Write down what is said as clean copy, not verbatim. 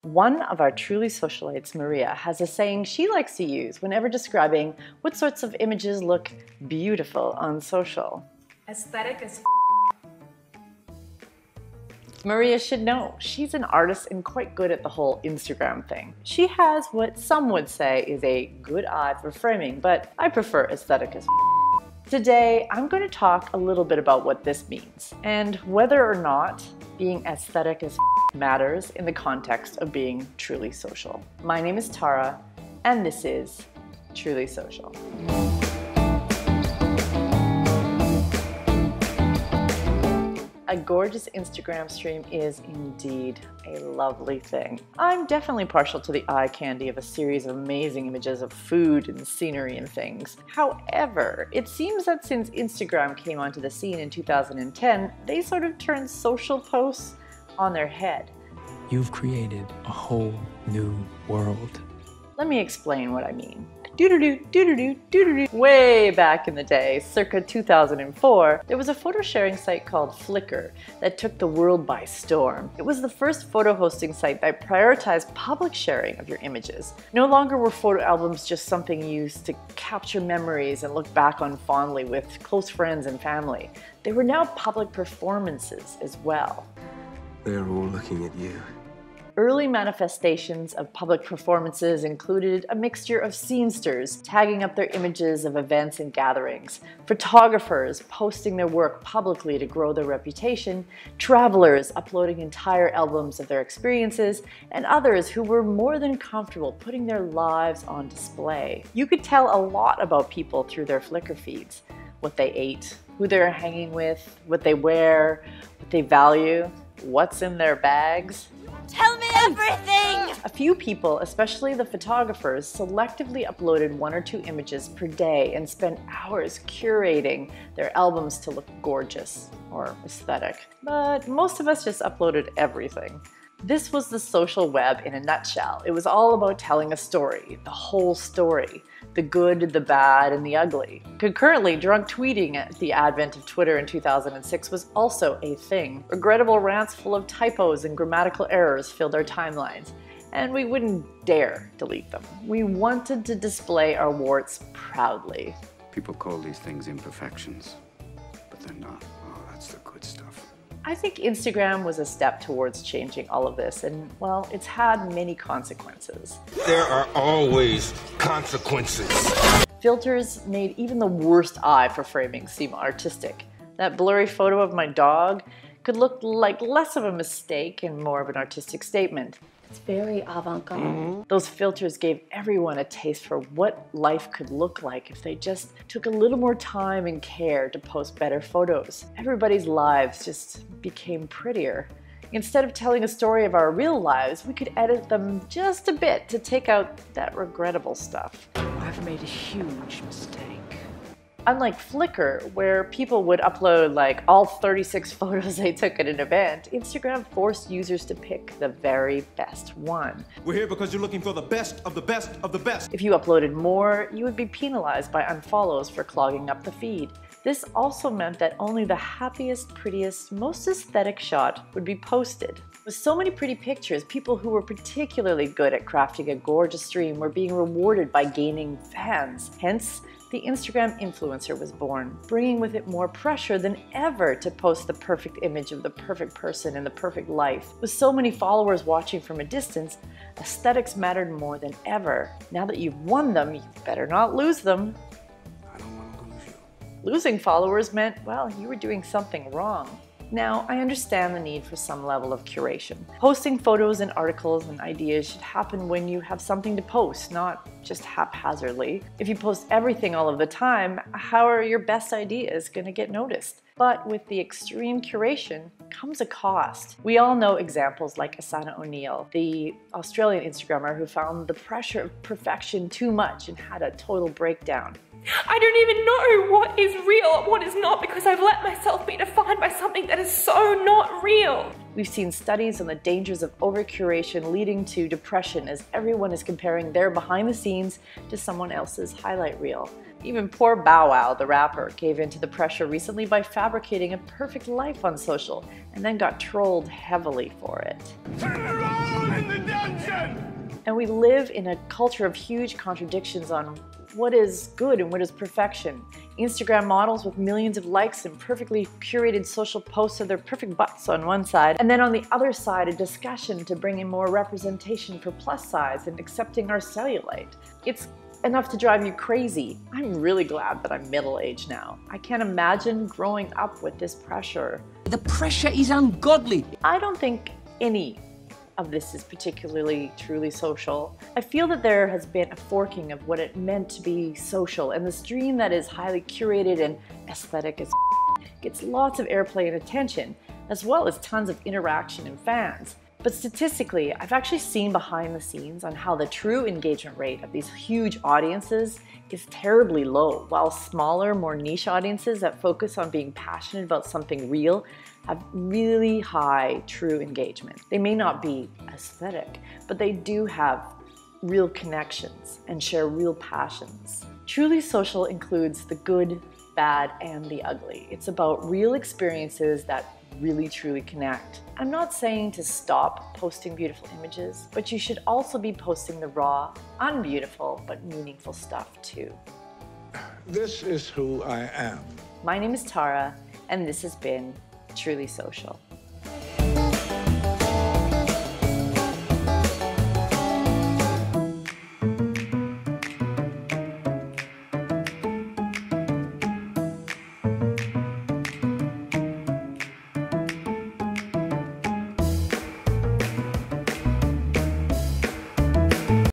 One of our truly socialites, Maria, has a saying she likes to use whenever describing what sorts of images look beautiful on social. Aesthetic as Maria should know. She's an artist and quite good at the whole Instagram thing. She has what some would say is a good eye for framing, but I prefer aesthetic as Today, I'm going to talk a little bit about what this means and whether or not being aesthetic as matters in the context of being truly social. My name is Tara, and this is Truly Social. A gorgeous Instagram stream is indeed a lovely thing. I'm definitely partial to the eye candy of a series of amazing images of food and scenery and things. However, it seems that since Instagram came onto the scene in 2010, they sort of turned social posts on their head. You've created a whole new world. Let me explain what I mean. Way back in the day, circa 2004, there was a photo sharing site called Flickr that took the world by storm. It was the first photo hosting site that prioritized public sharing of your images. No longer were photo albums just something used to capture memories and look back on fondly with close friends and family. They were now public performances as well. They're all looking at you. Early manifestations of public performances included a mixture of scenesters tagging up their images of events and gatherings, photographers posting their work publicly to grow their reputation, travelers uploading entire albums of their experiences, and others who were more than comfortable putting their lives on display. You could tell a lot about people through their Flickr feeds: what they ate, who they're hanging with, what they wear, what they value, what's in their bags. Tell me everything! A few people, especially the photographers, selectively uploaded 1 or 2 images per day and spent hours curating their albums to look gorgeous or aesthetic. But most of us just uploaded everything. This was the social web in a nutshell. It was all about telling a story, the whole story. The good, the bad, and the ugly. Concurrently, drunk tweeting at the advent of Twitter in 2006 was also a thing. Regrettable rants full of typos and grammatical errors filled our timelines, and we wouldn't dare delete them. We wanted to display our warts proudly. People call these things imperfections, but they're not. Oh, that's the good stuff. I think Instagram was a step towards changing all of this, and well, it's had many consequences. There are always consequences. Filters made even the worst eye for framing seem artistic. That blurry photo of my dog could look like less of a mistake and more of an artistic statement. It's very avant-garde. Those filters gave everyone a taste for what life could look like if they just took a little more time and care to post better photos. Everybody's lives just became prettier. Instead of telling a story of our real lives, we could edit them just a bit to take out that regrettable stuff. I've made a huge mistake. Unlike Flickr, where people would upload like all 36 photos they took at an event, Instagram forced users to pick the very best one. We're here because you're looking for the best of the best of the best. If you uploaded more, you would be penalized by unfollows for clogging up the feed. This also meant that only the happiest, prettiest, most aesthetic shot would be posted. With so many pretty pictures, people who were particularly good at crafting a gorgeous stream were being rewarded by gaining fans. Hence, the Instagram influencer was born, bringing with it more pressure than ever to post the perfect image of the perfect person in the perfect life. With so many followers watching from a distance, aesthetics mattered more than ever. Now that you've won them, you better not lose them. I don't want to lose you. Losing followers meant, well, you were doing something wrong. Now, I understand the need for some level of curation. Posting photos and articles and ideas should happen when you have something to post, not just haphazardly. If you post everything all of the time, how are your best ideas going to get noticed? But with the extreme curation comes a cost. We all know examples like Asana O'Neill, the Australian Instagrammer who found the pressure of perfection too much and had a total breakdown. I don't even know what is real and what is not because I've let myself be defined by something that is so not real. We've seen studies on the dangers of over-curation leading to depression as everyone is comparing their behind the scenes to someone else's highlight reel. Even poor Bow Wow, the rapper, gave in to the pressure recently by fabricating a perfect life on social and then got trolled heavily for it. Turn around in the dungeon! And we live in a culture of huge contradictions on what is good and what is perfection. Instagram models with millions of likes and perfectly curated social posts of their perfect butts on one side, and then on the other side a discussion to bring in more representation for plus size and accepting our cellulite. It's enough to drive you crazy. I'm really glad that I'm middle-aged now. I can't imagine growing up with this pressure. The pressure is ungodly. I don't think any of this is particularly truly social. I feel that there has been a forking of what it meant to be social, and the stream that is highly curated and aesthetic as gets lots of airplay and attention, as well as tons of interaction and fans. But statistically, I've actually seen behind the scenes on how the true engagement rate of these huge audiences is terribly low, while smaller, more niche audiences that focus on being passionate about something real have really high true engagement. They may not be aesthetic, but they do have real connections and share real passions. Truly social includes the good, bad, and the ugly. It's about real experiences that really truly connect. I'm not saying to stop posting beautiful images, but you should also be posting the raw, unbeautiful, but meaningful stuff too. This is who I am. My name is Tara, and this has been Truly Social.